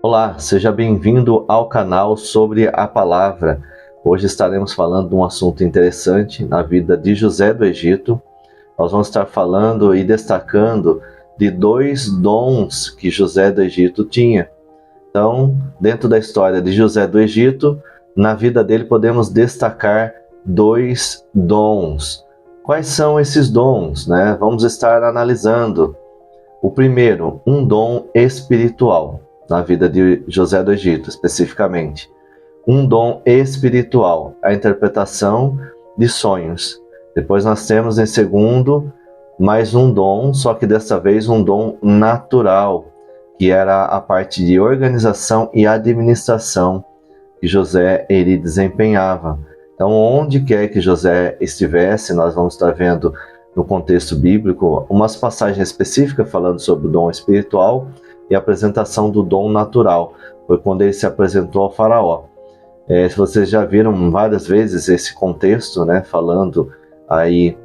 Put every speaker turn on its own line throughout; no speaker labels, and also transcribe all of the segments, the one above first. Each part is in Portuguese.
Olá, seja bem-vindo ao canal sobre a palavra. Hoje estaremos falando de um assunto interessante na vida de José do Egito. Nós vamos estar falando e destacando de 2 dons que José do Egito tinha. Então, dentro da história de José do Egito, na vida dele podemos destacar 2 dons. Quais são esses dons, né? Vamos estar analisando. O primeiro, um dom espiritual. Na vida de José do Egito, especificamente. Um dom espiritual, a interpretação de sonhos. Depois nós temos em segundo, mais um dom, só que dessa vez um dom natural, que era a parte de organização e administração que José ele desempenhava. Então, onde quer que José estivesse, nós vamos estar vendo no contexto bíblico umas passagens específicas falando sobre o dom espiritual e a apresentação do dom natural. Foi quando ele se apresentou ao faraó. Se vocês já viram várias vezes esse contexto, né, falando aí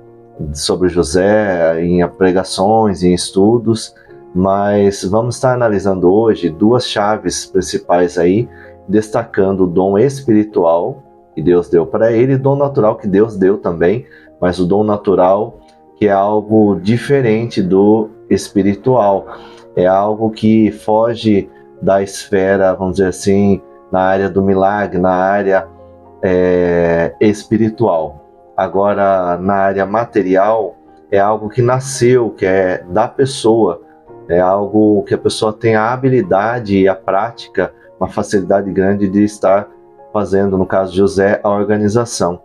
sobre José em pregações, em estudos, mas vamos estar analisando hoje 2 chaves principais aí, destacando o dom espiritual que Deus deu para ele e o dom natural que Deus deu também, mas o dom natural que é algo diferente do espiritual. É algo que foge da esfera, vamos dizer assim, na área do milagre, na área espiritual. Agora, na área material, é algo que nasceu, que é da pessoa. É algo que a pessoa tem a habilidade e a prática, uma facilidade grande de estar fazendo, no caso de José, a organização.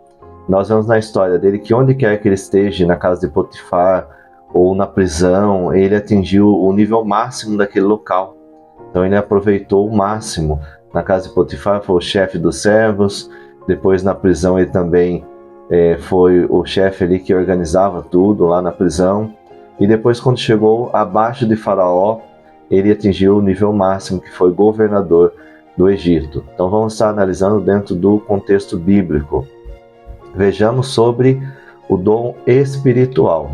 Nós vemos na história dele que onde quer que ele esteja, na casa de Potifar, ou na prisão, ele atingiu o nível máximo daquele local. Então ele aproveitou o máximo. Na casa de Potifar foi o chefe dos servos, depois na prisão ele também foi o chefe ali que organizava tudo lá na prisão, e depois quando chegou abaixo de Faraó, ele atingiu o nível máximo, que foi governador do Egito. Então vamos estar analisando dentro do contexto bíblico. Vejamos sobre o dom espiritual.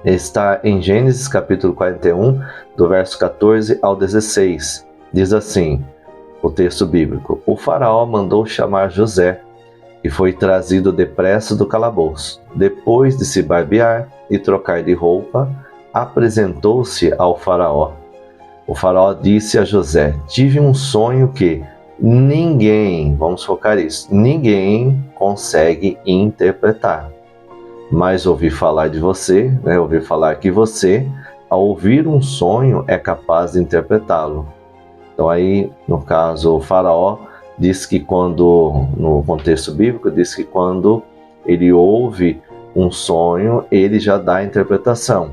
Está em Gênesis capítulo 41, do verso 14 ao 16. Diz assim, o texto bíblico: O faraó mandou chamar José, que foi trazido depressa do calabouço. Depois de se barbear e trocar de roupa, apresentou-se ao faraó. O faraó disse a José: Tive um sonho que ninguém, vamos focar isso, ninguém consegue interpretar. Mas ouvi falar de você, ouvi falar que você, ao ouvir um sonho, é capaz de interpretá-lo. Então aí, no caso, o faraó diz que quando, no contexto bíblico, diz que quando ele ouve um sonho, ele já dá a interpretação.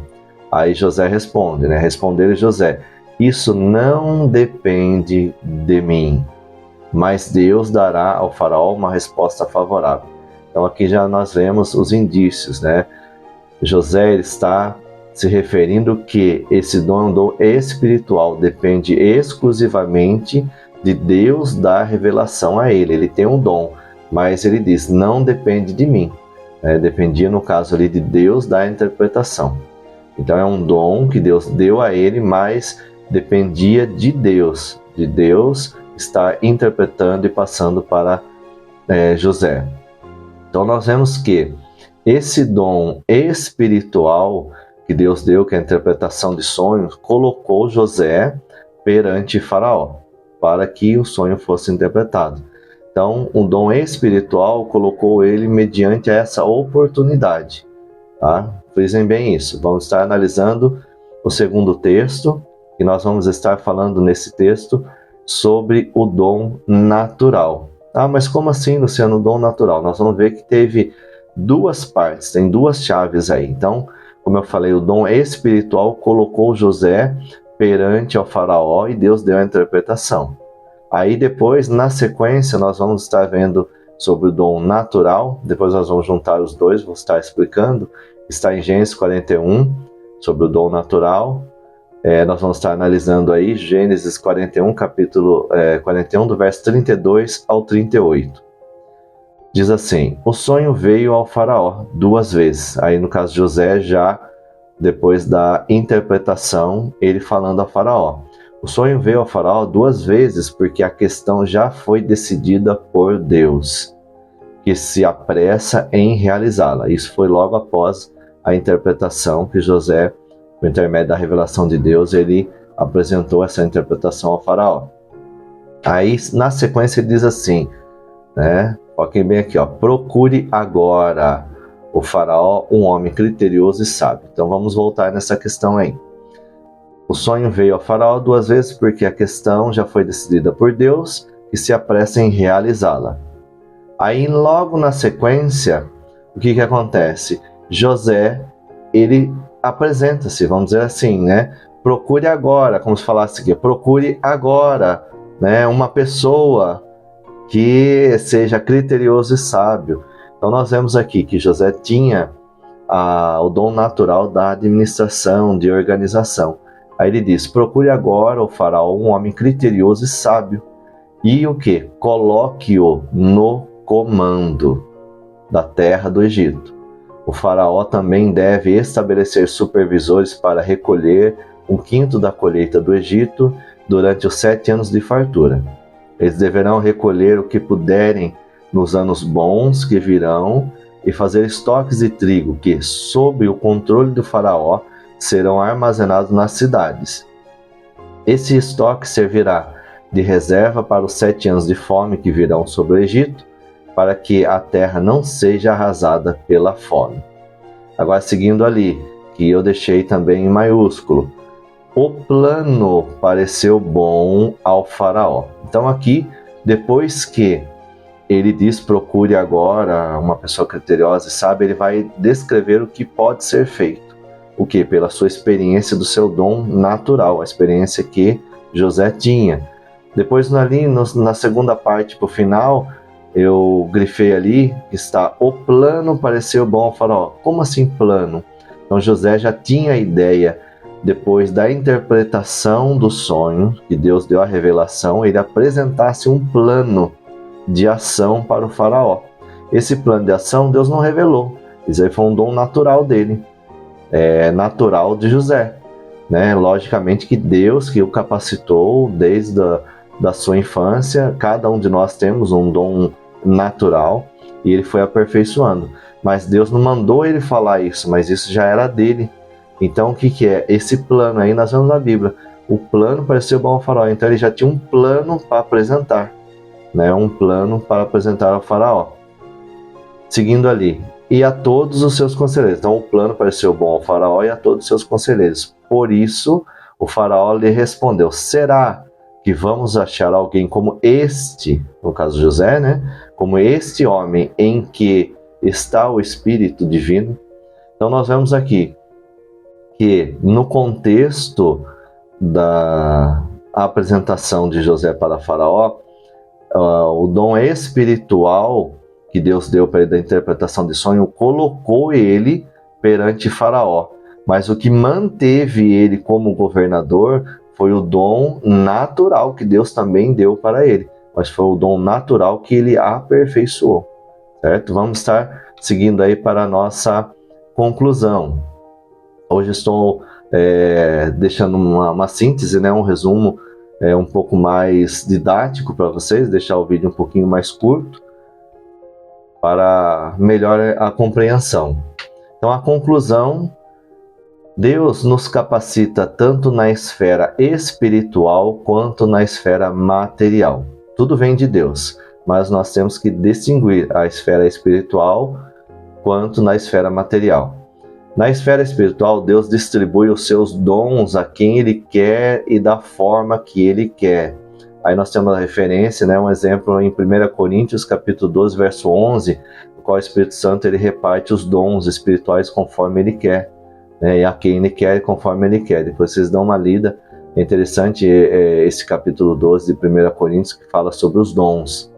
Aí José responde, responder José: Isso não depende de mim, mas Deus dará ao faraó uma resposta favorável. Então aqui já nós vemos os indícios, José está se referindo que esse dom espiritual depende exclusivamente de Deus dar revelação a ele. Ele tem um dom, mas ele diz, não depende de mim. Dependia, no caso ali, de Deus dar a interpretação. Então é um dom que Deus deu a ele, mas dependia de Deus estar interpretando e passando para José. Então nós vemos que esse dom espiritual que Deus deu, que é a interpretação de sonhos, colocou José perante Faraó, para que o sonho fosse interpretado. Então, o dom espiritual colocou ele mediante essa oportunidade. Tá? Frisem bem isso. Vamos estar analisando o segundo texto, e nós vamos estar falando nesse texto sobre o dom natural. Ah, mas como assim, Luciano, o dom natural? Nós vamos ver que teve 2 partes, tem 2 chaves aí. Então, como eu falei, o dom espiritual colocou José perante ao faraó e Deus deu a interpretação. Aí depois, na sequência, nós vamos estar vendo sobre o dom natural, depois nós vamos juntar os dois, vou estar explicando, está em Gênesis 41, sobre o dom natural. Nós vamos estar analisando aí Gênesis 41, capítulo 41, do verso 32 ao 38. Diz assim: o sonho veio ao faraó 2 vezes. Aí no caso de José, já depois da interpretação, ele falando ao faraó. O sonho veio ao faraó 2 vezes porque a questão já foi decidida por Deus, que se apressa em realizá-la. Isso foi logo após a interpretação que José, por intermédio da revelação de Deus, ele apresentou essa interpretação ao faraó. Aí, na sequência, ele diz assim, né? Foquem bem aqui, ó. Procure agora, o faraó, um homem criterioso e sábio. Então, vamos voltar nessa questão aí. O sonho veio ao faraó 2 vezes porque a questão já foi decidida por Deus, que se apressa em realizá-la. Aí, logo na sequência, o que acontece? José, ele apresenta-se, vamos dizer assim, né? Procure agora, como se falasse aqui, procure agora, né? Uma pessoa que seja criterioso e sábio. Então nós vemos aqui que José tinha o dom natural da administração, de organização. Aí ele diz, procure agora o faraó um homem criterioso e sábio. E o que? Coloque-o no comando da terra do Egito. O faraó também deve estabelecer supervisores para recolher 1/5 da colheita do Egito durante os 7 anos de fartura. Eles deverão recolher o que puderem nos anos bons que virão e fazer estoques de trigo que, sob o controle do faraó, serão armazenados nas cidades. Esse estoque servirá de reserva para os 7 anos de fome que virão sobre o Egito, para que a terra não seja arrasada pela fome. Agora, seguindo ali, que eu deixei também em maiúsculo, o plano pareceu bom ao faraó. Então aqui, depois que ele diz procure agora uma pessoa criteriosa e sábia, ele vai descrever o que pode ser feito. O que? Pela sua experiência do seu dom natural, a experiência que José tinha. Depois ali, na segunda parte, para o final, eu grifei ali, está o plano pareceu bom ao faraó. Como assim plano? Então José já tinha a ideia. Depois da interpretação do sonho, que Deus deu a revelação, ele apresentasse um plano de ação para o faraó. Esse plano de ação Deus não revelou. Isso aí foi um dom natural dele, natural de José. Né? Logicamente que Deus que o capacitou desde da sua infância, cada um de nós temos um dom natural e ele foi aperfeiçoando. Mas Deus não mandou ele falar isso, mas isso já era dele. Então, o que é? Esse plano aí, nós vemos na Bíblia. O plano pareceu bom ao faraó. Então, ele já tinha um plano para apresentar. Né? Um plano para apresentar ao faraó. Seguindo ali. E a todos os seus conselheiros. Então, o plano pareceu bom ao faraó e a todos os seus conselheiros. Por isso, o faraó lhe respondeu, será que vamos achar alguém como este, no caso José, né? Como este homem em que está o Espírito Divino? Então, nós vemos aqui que no contexto da apresentação de José para Faraó, o dom espiritual que Deus deu para ele da interpretação de sonho colocou ele perante Faraó. Mas o que manteve ele como governador foi o dom natural que Deus também deu para ele. Mas foi o dom natural que ele aperfeiçoou. Certo? Vamos estar seguindo aí para a nossa conclusão. Hoje estou deixando uma síntese, né, um resumo um pouco mais didático para vocês, deixar o vídeo um pouquinho mais curto para melhor a compreensão. Então a conclusão, Deus nos capacita tanto na esfera espiritual quanto na esfera material. Tudo vem de Deus, mas nós temos que distinguir a esfera espiritual quanto na esfera material. Na esfera espiritual, Deus distribui os seus dons a quem Ele quer e da forma que Ele quer. Aí nós temos a referência, né, um exemplo em 1 Coríntios, capítulo 12, verso 11, no qual o Espírito Santo ele reparte os dons espirituais conforme Ele quer, né, e a quem Ele quer e conforme Ele quer. Depois vocês dão uma lida, é interessante esse capítulo 12 de 1 Coríntios, que fala sobre os dons.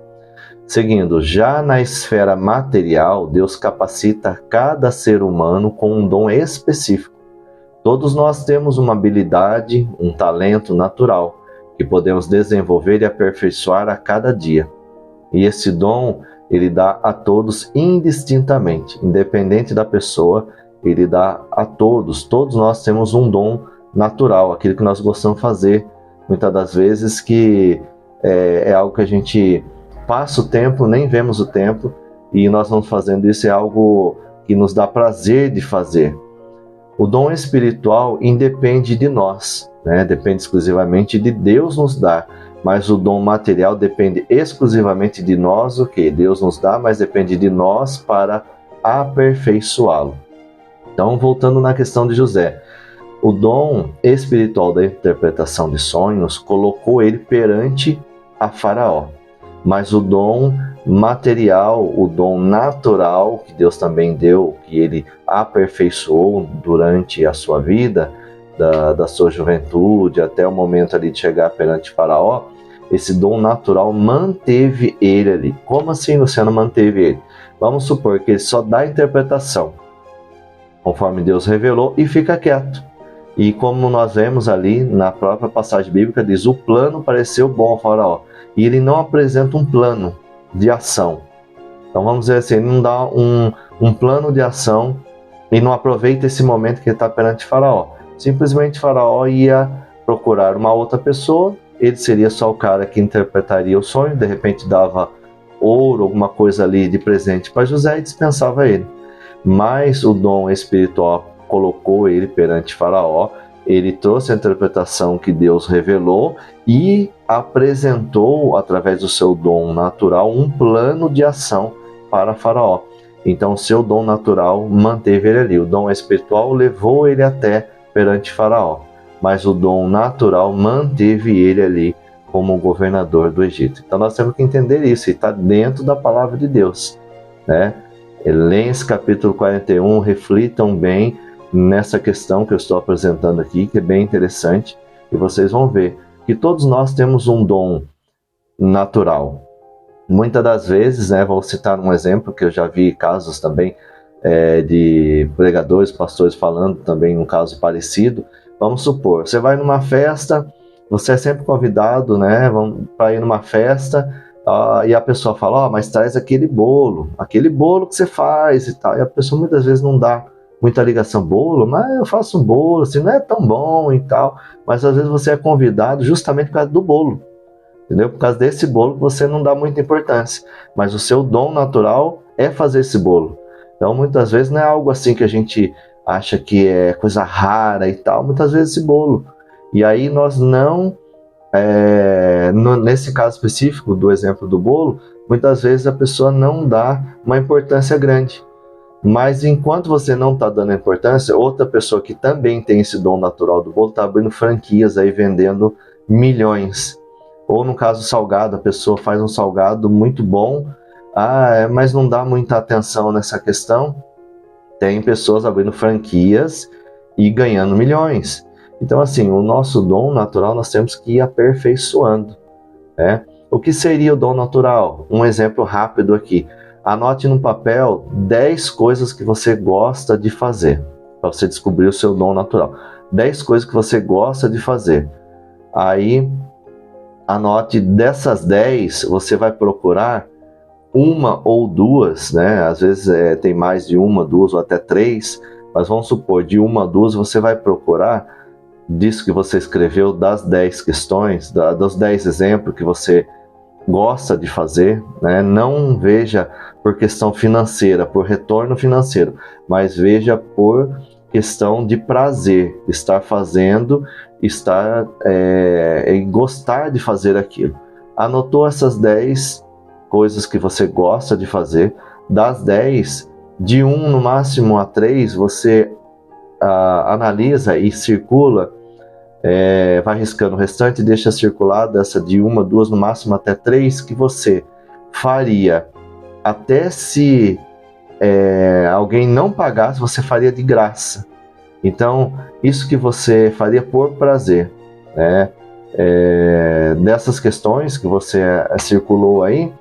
Seguindo, já na esfera material, Deus capacita cada ser humano com um dom específico. Todos nós temos uma habilidade, um talento natural, que podemos desenvolver e aperfeiçoar a cada dia. E esse dom, ele dá a todos indistintamente, independente da pessoa, ele dá a todos. Todos nós temos um dom natural, aquilo que nós gostamos de fazer, muitas das vezes que é algo que a gente passa o tempo, nem vemos o tempo, e nós vamos fazendo isso, é algo que nos dá prazer de fazer. O dom espiritual independe de nós, né? Depende exclusivamente de Deus nos dar, mas o dom material depende exclusivamente de nós, o que Deus nos dá, mas depende de nós para aperfeiçoá-lo. Então, voltando na questão de José, o dom espiritual da interpretação de sonhos colocou ele perante a Faraó. Mas o dom material, o dom natural que Deus também deu, que ele aperfeiçoou durante a sua vida, da sua juventude até o momento ali de chegar perante Faraó, esse dom natural manteve ele ali. Como assim, Luciano, manteve ele? Vamos supor que ele só dá a interpretação, conforme Deus revelou, e fica quieto. E como nós vemos ali na própria passagem bíblica, diz: o plano pareceu bom ao Faraó. E ele não apresenta um plano de ação. Então vamos dizer assim, ele não dá um plano de ação e não aproveita esse momento que ele está perante Faraó. Simplesmente Faraó ia procurar uma outra pessoa, ele seria só o cara que interpretaria o sonho, de repente dava ouro, alguma coisa ali de presente para José e dispensava ele. Mas o dom espiritual colocou ele perante Faraó, ele trouxe a interpretação que Deus revelou e apresentou, através do seu dom natural, um plano de ação para Faraó. Então, o seu dom natural manteve ele ali. O dom espiritual levou ele até perante Faraó, mas o dom natural manteve ele ali como governador do Egito. Então, nós temos que entender isso, e está dentro da palavra de Deus, né? Leiam esse capítulo 41, reflitam bem nessa questão que eu estou apresentando aqui, que é bem interessante, e vocês vão ver que todos nós temos um dom natural. Muitas das vezes, né, vou citar um exemplo que eu já vi casos também de pregadores, pastores falando também um caso parecido. Vamos supor, você vai numa festa, você é sempre convidado, né, para ir numa festa, e a pessoa fala: mas traz aquele bolo que você faz e tal, e a pessoa muitas vezes não dá muita ligação. Bolo, mas eu faço um bolo, assim, não é tão bom e tal, mas às vezes você é convidado justamente por causa do bolo, entendeu? Por causa desse bolo que você não dá muita importância, mas o seu dom natural é fazer esse bolo. Então muitas vezes não é algo assim que a gente acha que é coisa rara e tal, muitas vezes esse bolo. E aí nós não, nesse caso específico do exemplo do bolo, muitas vezes a pessoa não dá uma importância grande. Mas enquanto você não está dando importância, outra pessoa que também tem esse dom natural do bolo está abrindo franquias aí, vendendo milhões. Ou no caso salgado, a pessoa faz um salgado muito bom, mas não dá muita atenção nessa questão. Tem pessoas abrindo franquias e ganhando milhões. Então, assim, o nosso dom natural nós temos que ir aperfeiçoando, né? O que seria o dom natural? Um exemplo rápido aqui. Anote no papel 10 coisas que você gosta de fazer, para você descobrir o seu dom natural. 10 coisas que você gosta de fazer. Aí, anote dessas 10, você vai procurar uma ou duas, né? Às vezes tem mais de uma, duas ou até 3, mas vamos supor, de uma a duas você vai procurar disso que você escreveu, das 10 questões, dos 10 exemplos que você gosta de fazer, né? Não veja por questão financeira, por retorno financeiro, mas veja por questão de prazer, estar fazendo, gostar de fazer aquilo. Anotou essas 10 coisas que você gosta de fazer, das 10, de 1 no máximo a 3, você analisa e circula, vai riscando o restante, deixa circular dessa de 1, 2, no máximo até 3, que você faria até se alguém não pagasse, você faria de graça. Então, isso que você faria por prazer, né? Dessas questões que você circulou aí,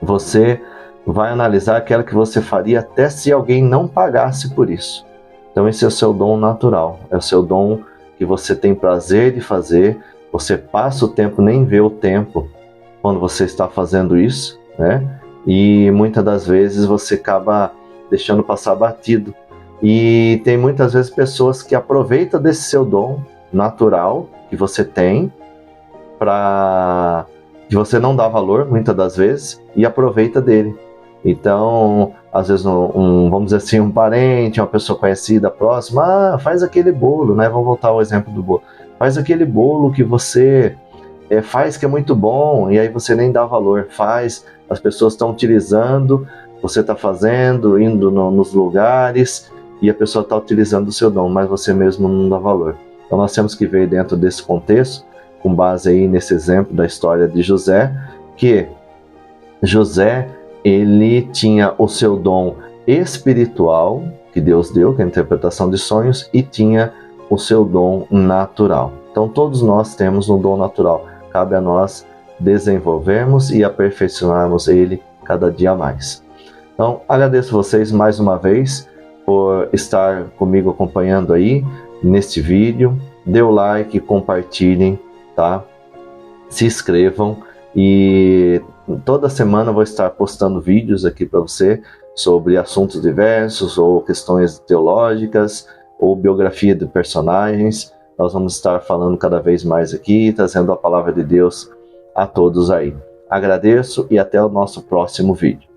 você vai analisar aquela que você faria até se alguém não pagasse por isso. Então esse é o seu dom natural, é o seu dom que você tem prazer de fazer, você passa o tempo, nem vê o tempo quando você está fazendo isso, né? E muitas das vezes você acaba deixando passar batido. E tem muitas vezes pessoas que aproveitam desse seu dom natural que você tem, que você não dá valor muitas das vezes, e aproveita dele. Então, às vezes, vamos dizer assim, um parente, uma pessoa conhecida, próxima, faz aquele bolo, né? Vamos voltar ao exemplo do bolo. Faz aquele bolo que você faz que é muito bom, e aí você nem dá valor. Faz, as pessoas estão utilizando, você está fazendo, indo nos lugares, e a pessoa está utilizando o seu dom, mas você mesmo não dá valor. Então nós temos que ver dentro desse contexto, com base aí nesse exemplo da história de José, que José, ele tinha o seu dom espiritual, que Deus deu, que é a interpretação de sonhos, e tinha o seu dom natural. Então todos nós temos um dom natural, cabe a nós desenvolvermos e aperfeiçoarmos ele cada dia mais. Então agradeço vocês mais uma vez por estar comigo acompanhando aí neste vídeo. Dê o like, compartilhem, tá? Se inscrevam, e toda semana eu vou estar postando vídeos aqui para você sobre assuntos diversos, ou questões teológicas, ou biografia de personagens. Nós vamos estar falando cada vez mais aqui, trazendo a palavra de Deus a todos aí. Agradeço e até o nosso próximo vídeo.